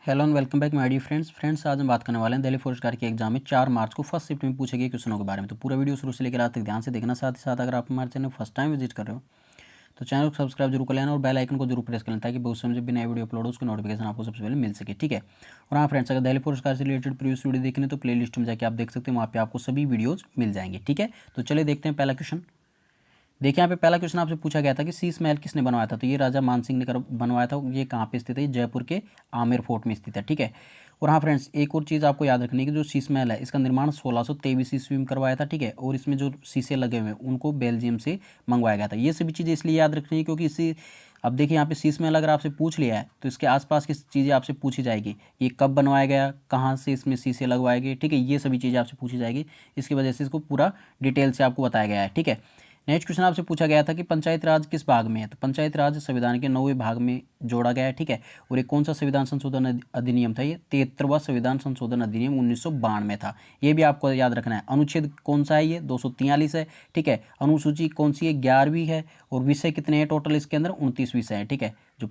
Hello and welcome back my dear friends आज हम बात करने वाले हैं दिल्ली फॉरेस्ट गार्ड के एग्जाम में 4 मार्च को फर्स्ट शिफ्ट में पूछे गए क्वेश्चनों के बारे में। तो पूरा वीडियो शुरू से लेकर आते तक ध्यान से देखना। साथ ही साथ अगर आप हमारे चैनल फर्स्ट टाइम विजिट कर रहे हो तो चैनल को सब्सक्राइब जरूर कर लेना और बेल आइकन को जरूर प्रेस कर लेना ताकि बहुत समय जब भी नया वीडियो अपलोड हो उसकी नोटिफिकेशन आपको सबसे पहले मिल सके। ठीक है। और हाँ फ्रेंड्स, अगर दिल्ली फॉरेस्ट गार्ड से रिलेटेड प्रीवियस वीडियो देखने तो प्ले लिस्ट में जाकर आप देख सकते हैं, वहाँ पे आपको सभी वीडियोज़ मिल जाएंगे। ठीक है, तो चलिए देखते हैं पहला क्वेश्चन। देखिए यहाँ पे पहला क्वेश्चन आपसे पूछा गया था कि शीश महल किसने बनवाया था। तो ये राजा मान सिंह ने बनवाया था। ये कहाँ पे स्थित है? ये जयपुर के आमेर फोर्ट में स्थित है। ठीक है। और हाँ फ्रेंड्स, एक और चीज़ आपको याद रखनी है कि जो शीश महल है इसका निर्माण 1623 ईस्वी में करवाया था। ठीक है। और इसमें जो शीशे लगे हुए हैं उनको बेल्जियम से मंगवाया गया था। ये सभी चीज़ें इसलिए याद रखनी है क्योंकि इसी अब देखिए यहाँ पे शीश महल अगर आपसे पूछ लिया है तो इसके आसपास की चीज़ें आपसे पूछी जाएगी। ये कब बनवाया गया, कहाँ से इसमें शीशे लगवाए गए। ठीक है, ये सभी चीज़ें आपसे पूछी जाएगी। इसकी वजह से इसको पूरा डिटेल से आपको बताया गया है। ठीक है। नेक्स्ट क्वेश्चन आपसे पूछा गया था कि पंचायत राज किस भाग में है। तो पंचायत राज संविधान के 9वें भाग में जोड़ा गया है। ठीक है। और ये कौन सा संविधान संशोधन अधिनियम था? ये 73वां संविधान संशोधन अधिनियम 1992 में था। ये भी आपको याद रखना है। अनुच्छेद कौन सा है? ये 243 है। ठीक है। अनुसूची कौन सी है? 11वीं है। और विषय कितने हैं टोटल? इसके अंदर 29 विषय हैं। ठीक है। जो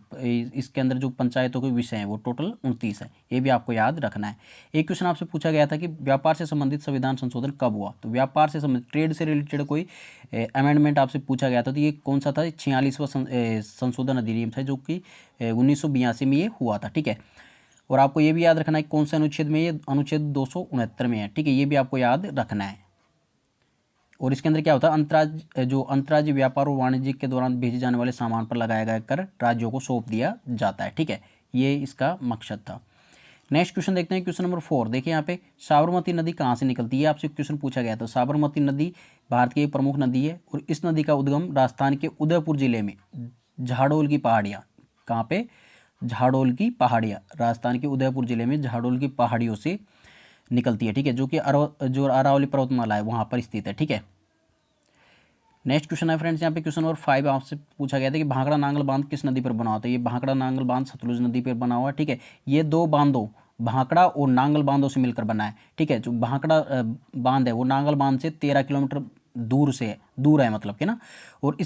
इसके अंदर जो पंचायतों के विषय हैं वो टोटल 29 है। ये भी आपको याद रखना है। एक क्वेश्चन आपसे पूछा गया था कि व्यापार से संबंधित संविधान संशोधन कब हुआ। तो व्यापार से संबंधित ट्रेड से रिलेटेड कोई अमेंडमेंट आपसे पूछा गया था। तो ये कौन सा था? 46वां संशोधन अधिनियम था जो कि 1982 में ये हुआ था। ठीक है। और आपको ये भी याद रखना है कौन से अनुच्छेद में? ये अनुच्छेद 269 में है। ठीक है, ये भी आपको याद रखना है। और इसके अंदर क्या होता है? अंतर्राज्यीय व्यापार और वाणिज्य के दौरान भेजे जाने वाले सामान पर लगाया गया कर राज्यों को सौंप दिया जाता है। ठीक है, ये इसका मकसद था। नेक्स्ट क्वेश्चन देखते हैं, क्वेश्चन नंबर 4। देखिए यहाँ पे साबरमती नदी कहाँ से निकलती है? आपसे क्वेश्चन पूछा गया था। साबरमती नदी भारत की एक प्रमुख नदी है और इस नदी का उद्गम राजस्थान के उदयपुर जिले में झाड़ोल की पहाड़ियाँ, कहाँ पे? झाड़ोल की पहाड़ियाँ, राजस्थान के उदयपुर जिले में झाड़ोल की पहाड़ियों से निकलती है। ठीक है, जो कि जो अरावली पर्वतमाला है वहाँ पर स्थित है। ठीक है। नेक्स्ट क्वेश्चन है फ्रेंड्स, यहाँ पे क्वेश्चन नंबर 5 आपसे पूछा गया था कि भांकड़ा नांगल बांध किस नदी पर बना हुआ था। ये भांकड़ा नांगल बांध सतलुज नदी पर बना हुआ है। ठीक है, ये दो बांधों भांकड़ा और नांगल बांधों से मिलकर बना है। ठीक है, जो भांकड़ा बांध है वो नांगल बांध से 13 किलोमीटर दूर है मतलब कि ना। और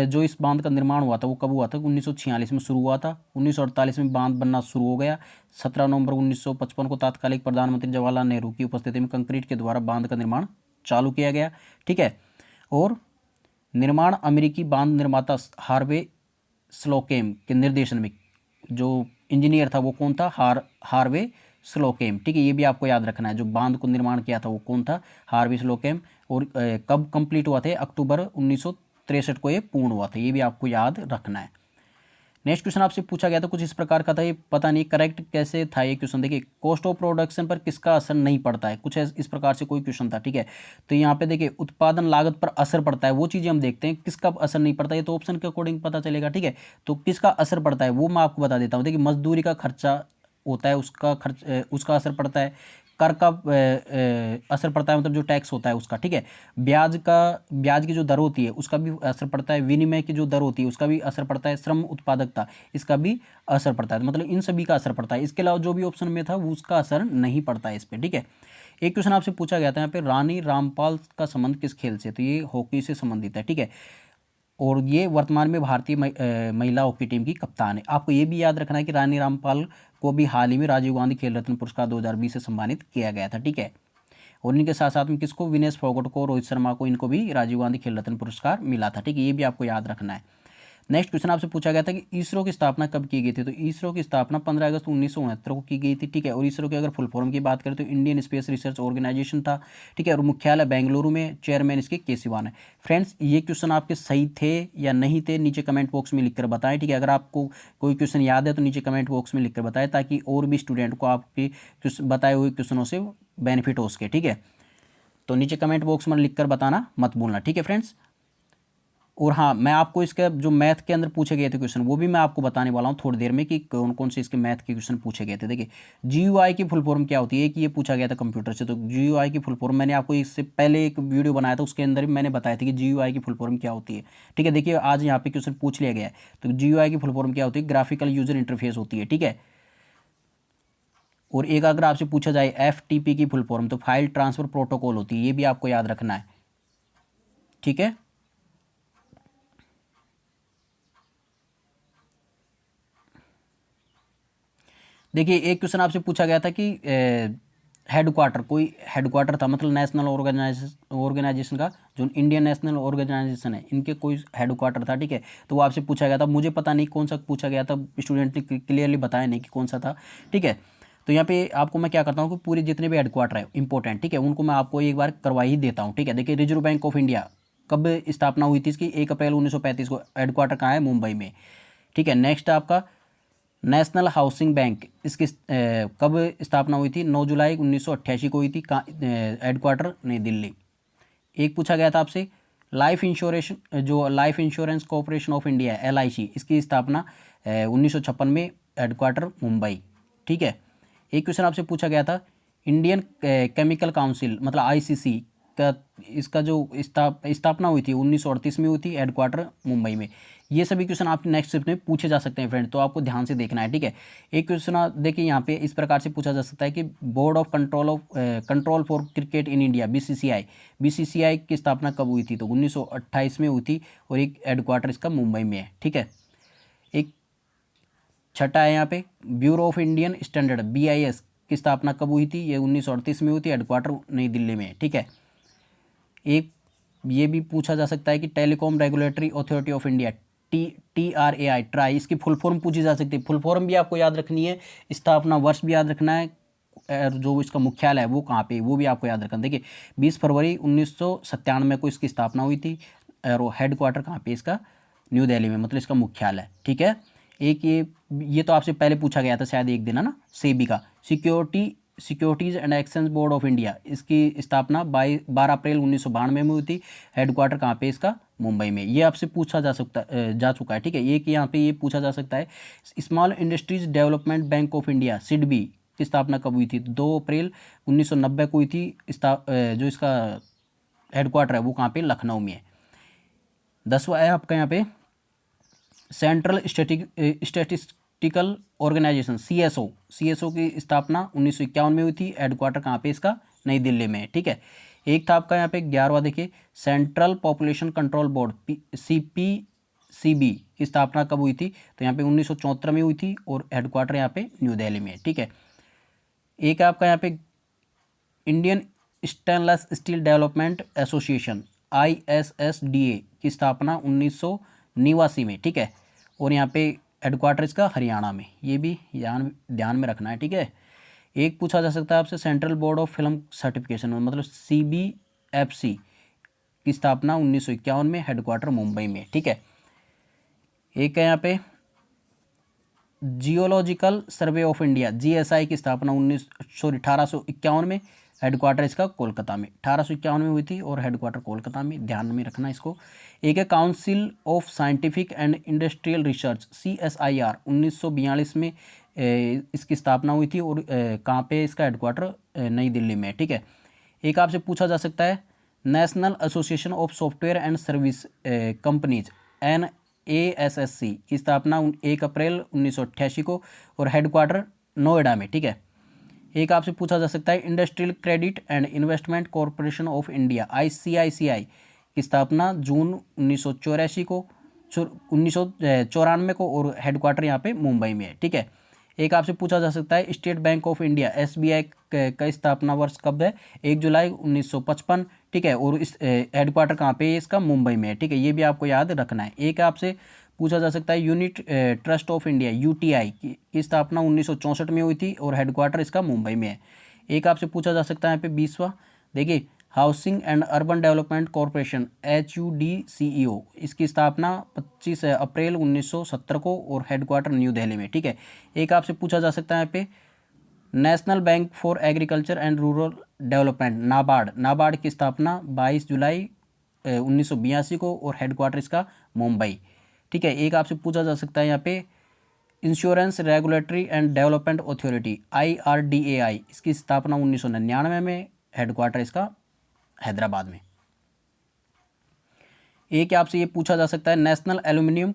जो इस बांध का निर्माण हुआ था वो कब हुआ था? 1946 में शुरू हुआ था। 1948 में बांध बनना शुरू हो गया। 17 नवंबर 1955 को तत्कालिक प्रधानमंत्री जवाहरलाल नेहरू की उपस्थिति में कंक्रीट के द्वारा बांध का निर्माण चालू किया गया। ठीक है। और निर्माण अमेरिकी बांध निर्माता हार्वे स्लोकेम के निर्देशन में, जो इंजीनियर था वो कौन था? हार्वे स्लोकेम। ठीक है, ये भी आपको याद रखना है। जो बांध को निर्माण किया था वो कौन था? हार्वे स्लोकेम। और कब कंप्लीट हुआ था? अक्टूबर 1963 को ये पूर्ण हुआ था। ये भी आपको याद रखना है। नेक्स्ट क्वेश्चन आपसे पूछा गया था कुछ इस प्रकार का था, ये पता नहीं करेक्ट कैसे था ये क्वेश्चन। देखिए, कॉस्ट ऑफ प्रोडक्शन पर किसका असर नहीं पड़ता है? कुछ इस प्रकार से कोई क्वेश्चन था। ठीक है, तो यहाँ पे देखिए उत्पादन लागत पर असर पड़ता है, वो चीज़ें हम देखते हैं। किसका असर नहीं पड़ता ये तो ऑप्शन के अकॉर्डिंग पता चलेगा। ठीक है, तो किसका असर पड़ता है वो मैं आपको बता देता हूँ। देखिए, मजदूरी का खर्चा होता है, उसका असर पड़ता है। कर का असर पड़ता है, मतलब जो टैक्स होता है उसका। ठीक है, ब्याज की जो दर होती है उसका भी असर पड़ता है। विनिमय की जो दर होती है उसका भी असर पड़ता है। श्रम उत्पादकता, इसका भी असर पड़ता है। मतलब इन सभी का असर पड़ता है। इसके अलावा जो भी ऑप्शन में था वो उसका असर नहीं पड़ता है इस पर। ठीक है। एक क्वेश्चन आपसे पूछा गया था यहाँ पे, रानी रामपाल का संबंध किस खेल से? तो ये हॉकी से संबंधित है। ठीक है, और ये वर्तमान में भारतीय महिला हॉकी टीम की कप्तान है। आपको ये भी याद रखना है कि रानी रामपाल को भी हाल ही में राजीव गांधी खेल रत्न पुरस्कार 2020 से सम्मानित किया गया था। ठीक है, और इनके साथ साथ में किसको? विनेश फोगट को, रोहित शर्मा को, इनको भी राजीव गांधी खेल रत्न पुरस्कार मिला था। ठीक है, ये भी आपको याद रखना है। नेक्स्ट क्वेश्चन आपसे पूछा गया था कि इसरो की स्थापना कब की गई थी। तो इसरो की स्थापना 15 अगस्त 1969 को की गई थी। ठीक है, और इसरो के अगर फुल फॉर्म की बात करें तो इंडियन स्पेस रिसर्च ऑर्गेनाइजेशन था। ठीक है, और मुख्यालय बेंगलुरु में, चेयरमैन इसके के सिवान है। फ्रेंड्स, ये क्वेश्चन आपके सही थे या नहीं थे नीचे कमेंट बॉक्स में लिखकर बताएं। ठीक है, अगर आपको कोई क्वेश्चन याद है तो नीचे कमेंट बॉक्स में लिखकर बताएं ताकि और भी स्टूडेंट को आपके बताए हुए क्वेश्चनों से बेनिफिट हो सके। ठीक है, तो नीचे कमेंट बॉक्स में लिखकर बताना मत भूलना। ठीक है फ्रेंड्स। और हाँ, मैं आपको इसके जो मैथ के अंदर पूछे गए थे क्वेश्चन वो भी मैं आपको बताने वाला हूँ थोड़ी देर में कि कौन कौन से इसके मैथ के क्वेश्चन पूछे गए थे। देखिए, जीयूआई की फुल फॉर्म क्या होती है कि ये पूछा गया था कंप्यूटर से। तो जीयूआई की फुल फॉर्म मैंने आपको इससे पहले एक वीडियो बनाया था, उसके अंदर भी मैंने बताया था कि जीयूआई की फुल फॉर्म क्या होती है। ठीक है, देखिए आज यहाँ पे क्वेश्चन पूछ लिया गया है। तो जीयूआई की फुल फॉर्म क्या होती है? ग्राफिकल यूजर इंटरफेस होती है। ठीक है, और एक अगर आपसे पूछा जाए एफटीपी की फुल फॉर्म तो फाइल ट्रांसफर प्रोटोकॉल होती है। ये भी आपको याद रखना है। ठीक है, देखिए एक क्वेश्चन आपसे पूछा गया था कि हेडक्वार्टर, कोई हेडक्वार्टर था, मतलब नेशनल ऑर्गेनाइजेशन का, जो इंडियन नेशनल ऑर्गेनाइजेशन है, इनके कोई हेडक्वार्टर था, ठीक है। तो वो आपसे पूछा गया था, मुझे पता नहीं कौन सा पूछा गया था, स्टूडेंट ने क्लियरली बताया नहीं कि कौन सा था, ठीक है। तो यहाँ पे आपको मैं क्या करता हूँ कि पूरे जितने भी हेडक्वार्टर है इंपॉर्टेंट, ठीक है, उनको मैं आपको एक बार करवा ही देता हूँ, ठीक है। देखिए रिजर्व बैंक ऑफ इंडिया कब स्थापना हुई थी इसकी? 1 अप्रैल 1935 को। हेडक्वार्टर कहाँ है? मुंबई में, ठीक है। नेक्स्ट आपका नेशनल हाउसिंग बैंक, इसकी कब स्थापना हुई थी? 9 जुलाई 1988 को हुई थी। हेडक्वार्टर नई दिल्ली। एक पूछा गया था आपसे लाइफ इंश्योरेंस, जो life insurance corporation of India है, LIC, इसकी स्थापना 1956 में, हेडक्वार्टर मुंबई, ठीक है। एक क्वेश्चन आपसे पूछा गया था इंडियन केमिकल काउंसिल, मतलब ICC का, इसका जो स्थापना हुई थी 1938 में हुई थी, हेडक्वार्टर मुंबई में। ये सभी क्वेश्चन आपके नेक्स्ट शिफ्ट में पूछे जा सकते हैं फ्रेंड, तो आपको ध्यान से देखना है, ठीक है। एक क्वेश्चन आप देखिए यहाँ पे इस प्रकार से पूछा जा सकता है कि board of control for cricket in India, BCCI की स्थापना कब हुई थी? तो 1928 में हुई थी, और एक हेडक्वार्टर इसका मुंबई में है, ठीक है। एक छठा है यहाँ पे bureau of Indian standard, BIS की स्थापना कब हुई थी? ये 1938 में हुई थी, हेडक्वार्टर नई दिल्ली में, ठीक है। एक ये भी पूछा जा सकता है कि telecom regulatory authority of India, TRAI, try, इसकी फुल फॉर्म पूछी जा सकती है। फुल फॉर्म भी आपको याद रखनी है, स्थापना वर्ष भी याद रखना है, और जो इसका मुख्यालय है वो कहाँ पे, वो भी आपको याद रखना। देखिए 20 फरवरी 1997 को इसकी स्थापना हुई थी, और हेडक्वार्टर कहाँ पे इसका? न्यू दिल्ली में, मतलब इसका मुख्यालय, ठीक है। एक ये तो आपसे पहले पूछा गया था शायद एक दिन, है ना, सेबी का, securities and exchange board of India, इसकी स्थापना 12 अप्रैल 1992 में हुई थी, हेडक्वार्टर कहाँ पे इसका? मुंबई में। ये आपसे पूछा जा चुका है, ठीक है। एक यहाँ पे ये पूछा जा सकता है small industries development bank of India, SIDBI, की स्थापना कब हुई थी? 2 अप्रैल 1990 को हुई थी। जो इसका हेडक्वार्टर है वो कहाँ पे? लखनऊ में है। 10वां है आपका यहाँ पे सेंट्रल स्टैटिस्टिकल ऑर्गेनाइजेशन, CSO की स्थापना 1951 में हुई थी, हेडक्वार्टर कहाँ पे इसका? नई दिल्ली में, ठीक है। एक था आपका यहाँ पे 11वां, देखिए central population control board, CPCB की स्थापना कब हुई थी? तो यहाँ पे 1974 में हुई थी, और हेडक्वार्टर यहाँ पे न्यू दिल्ली में, ठीक है। एक आपका यहाँ पे Indian stainless steel development association, ISSDA की स्थापना 1989 में, ठीक है, और यहाँ पे हेडक्वार्टर इसका हरियाणा में। ये भी ध्यान में रखना है, ठीक है। एक पूछा जा सकता है आपसे central board of film certification, मतलब CBFC की स्थापना 1951 में, हेडक्वार्टर मुंबई में, ठीक है। एक है यहाँ पे geological survey of India, GSI की स्थापना 1851 में, हेडक्वार्टर इसका कोलकाता में। 1851 में हुई थी, और हेडक्वार्टर कोलकाता में, ध्यान में रखना इसको। एक है council of scientific and industrial research, CSIR, 1942 में इसकी स्थापना हुई थी, और कहाँ पे इसका हेडक्वार्टर? नई दिल्ली में, ठीक है। एक आपसे पूछा जा सकता है national association of software and service companies, NASSC की स्थापना 1 अप्रैल 1988 को, और हेडक्वार्टर नोएडा में, ठीक है। एक आपसे पूछा जा सकता है industrial credit and investment corporation of India, ICICI, की स्थापना जून 1984 को, 1994 को, और हेडक्वार्टर यहाँ पे मुंबई में है, ठीक है। एक आपसे पूछा जा सकता है state bank of India, SBI का स्थापना वर्ष कब है? 1 जुलाई 1955, ठीक है, और इस हेडक्वार्टर कहाँ पे है इसका? मुंबई में है, ठीक है। ये भी आपको याद रखना है। एक आपसे पूछा जा सकता है unit trust of India, UTI, की स्थापना 1964 में हुई थी, और हेडक्वार्टर इसका मुंबई में है। एक आपसे पूछा जा सकता है यहाँ पे 20वां, देखिए housing and urban development corporation, HUDCEO, इसकी स्थापना 25 अप्रैल 1970 को, और हेडक्वार्टर न्यू दिल्ली में, ठीक है। एक आपसे पूछा जा सकता है यहाँ पे national bank for agriculture and rural development, NABARD की स्थापना 22 जुलाई 1982 को, और हेडक्वार्टर इसका मुंबई, ठीक है। एक आपसे पूछा जा सकता है यहाँ पे insurance regulatory and development authority, IRDAI, इसकी स्थापना 1999 में, हेडक्वार्टर इसका हैदराबाद में। एक आपसे ये पूछा जा सकता है नेशनल एल्यूमिनियम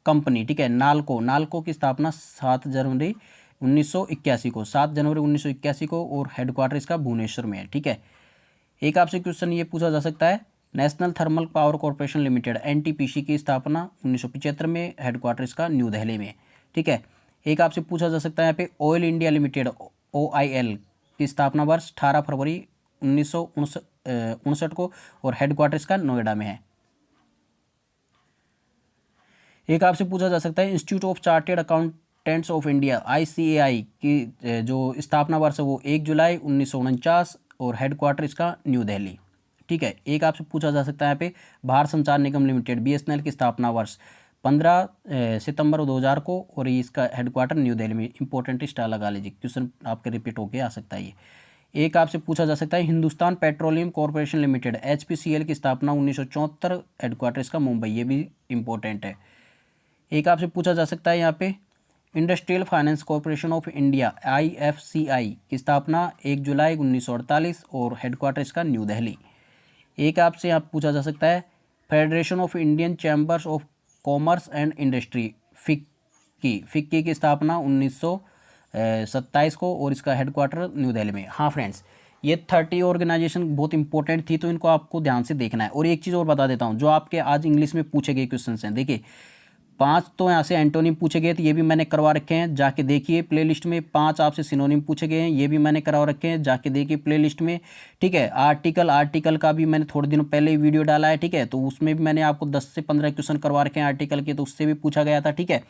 कंपनी, ठीक है, नालको की स्थापना 7 जनवरी 1981 को, 7 जनवरी 1981 को, और हेडक्वार्टर इसका भुवनेश्वर में है, ठीक है। एक आपसे क्वेश्चन ये पूछा जा सकता है national thermal power corporation limited, NTPC, की स्थापना 1975 में, हेडक्वार्टर इसका न्यू दिल्ली में, ठीक है। एक आपसे पूछा जा सकता है यहाँ पे ऑयल इंडिया लिमिटेड OIL की स्थापना वर्ष 18 फरवरी 1969 को और हेडक्वार्टर इसका नोएडा में है। एक आपसे पूछा जा सकता है institute of chartered accountants of India ICAI की जो स्थापना वर्ष है वो 1 जुलाई 1949 और हेडक्वार्टर इसका न्यू दिल्ली। ठीक है। एक आपसे पूछा जा सकता है यहाँ पे भारत संचार निगम लिमिटेड BSNL की स्थापना वर्ष 15 सितंबर 2000 को और ये इसका हेडक्वार्टर न्यू दिल्ली में। इंपॉर्टेंट स्टार लगा लीजिए, क्वेश्चन आपके रिपीट होके आ सकता है ये। एक आपसे पूछा जा सकता है Hindustan petroleum corporation limited HPCL की स्थापना 1974, हेडक्वार्टर इसका मुंबई। ये भी इंपॉर्टेंट है। एक आपसे पूछा जा सकता है यहाँ पे industrial finance corporation of India IFCI की स्थापना 1 जुलाई 1948 और हेडक्वार्टर इसका न्यू दिल्ली। एक आपसे यहाँ पूछा जा सकता है federation of Indian chambers of commerce and industry FICCI की स्थापना 1927 को और इसका हेडक्वार्टर न्यू दिल्ली में। हाँ फ्रेंड्स, ये 30 ऑर्गेनाइजेशन बहुत इंपॉर्टेंट थी तो इनको आपको ध्यान से देखना है। और एक चीज़ और बता देता हूँ, जो आपके आज इंग्लिश में पूछे गए क्वेश्चन हैं, देखिए 5 तो यहाँ से एंटोनिम पूछे गए थे, ये भी मैंने करवा रखे हैं, जाके देखिए प्लेलिस्ट में। 5 आपसे सिनोनिम पूछे गए हैं, ये भी मैंने करवा रखे हैं, जाके देखिए प्लेलिस्ट में। ठीक है। आर्टिकल का भी मैंने थोड़े दिनों पहले ही वीडियो डाला है। ठीक है, तो उसमें भी मैंने आपको 10 से 15 क्वेश्चन करवा रखे हैं आर्टिकल के, तो उससे भी पूछा गया था। ठीक है।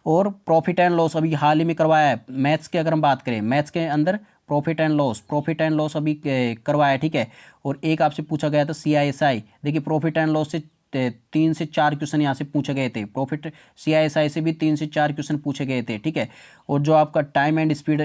और प्रॉफिट एंड लॉस अभी हाल ही में करवाया है। मैथ्स के अगर हम बात करें, मैथ्स के अंदर प्रॉफिट एंड लॉस अभी करवाया है। ठीक है। और एक आपसे पूछा गया था CISI, देखिए प्रॉफिट एंड लॉस से 3 से 4 क्वेश्चन यहाँ से पूछे गए थे। प्रॉफिट CISI से भी 3 से 4 क्वेश्चन पूछे गए थे। ठीक है। और जो आपका टाइम एंड स्पीड,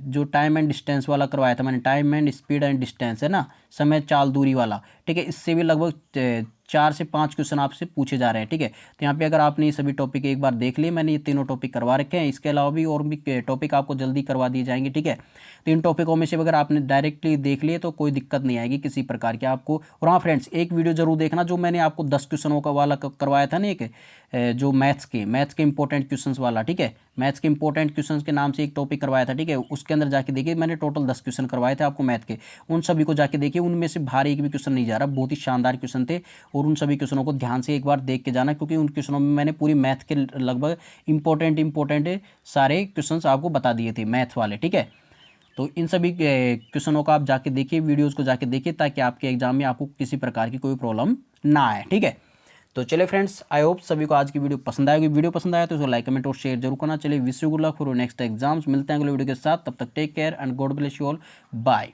जो टाइम एंड डिस्टेंस वाला करवाया था मैंने, time and speed and distance है ना, समय चाल दूरी वाला। ठीक है, इससे भी लगभग 4 से 5 क्वेश्चन आपसे पूछे जा रहे हैं। ठीक है। तो यहाँ पे अगर आपने ये सभी टॉपिक एक बार देख लिए, मैंने ये तीनों टॉपिक करवा रखे हैं, इसके अलावा भी और भी टॉपिक आपको जल्दी करवा दिए जाएंगे। ठीक है। तो इन टॉपिकों में से अगर आपने डायरेक्टली देख लिए तो कोई दिक्कत नहीं आएगी किसी प्रकार की आपको। और हाँ फ्रेंड्स, एक वीडियो जरूर देखना जो मैंने आपको 10 क्वेश्चनों का वाला करवाया था ना, एक जो मैथ्स के इंपॉर्टेंट क्वेश्चंस वाला। ठीक है, मैथ्स के इंपॉर्टेंट क्वेश्चंस के नाम से एक टॉपिक करवाया था। ठीक है, उसके अंदर जाके देखिए, मैंने टोटल 10 क्वेश्चन करवाए थे आपको मैथ के। उन सभी को जाके देखिए, उनमें से बाहर एक भी क्वेश्चन नहीं जा रहा, बहुत ही शानदार क्वेश्चन थे। और उन सभी क्वेश्चनों को ध्यान से एक बार देख के जाना, क्योंकि उन क्वेश्चनों में मैंने पूरी मैथ के लगभग इंपॉर्टेंट सारे क्वेश्चन आपको बता दिए थे मैथ वाले। ठीक है, तो इन सभी क्वेश्चनों को आप जाके देखिए, वीडियोस को जाके देखिए, ताकि आपके एग्जाम में आपको किसी प्रकार की कोई प्रॉब्लम ना आए। ठीक है, तो चलिए फ्रेंड्स, आई होप सभी को आज की वीडियो पसंद आएगी। वीडियो पसंद आया तो उसको लाइक कमेंट और शेयर जरूर करना। चलिए, wish you good luck for next exams. मिलते हैं अगले वीडियो के साथ, तब तक take care and God bless you all. Bye.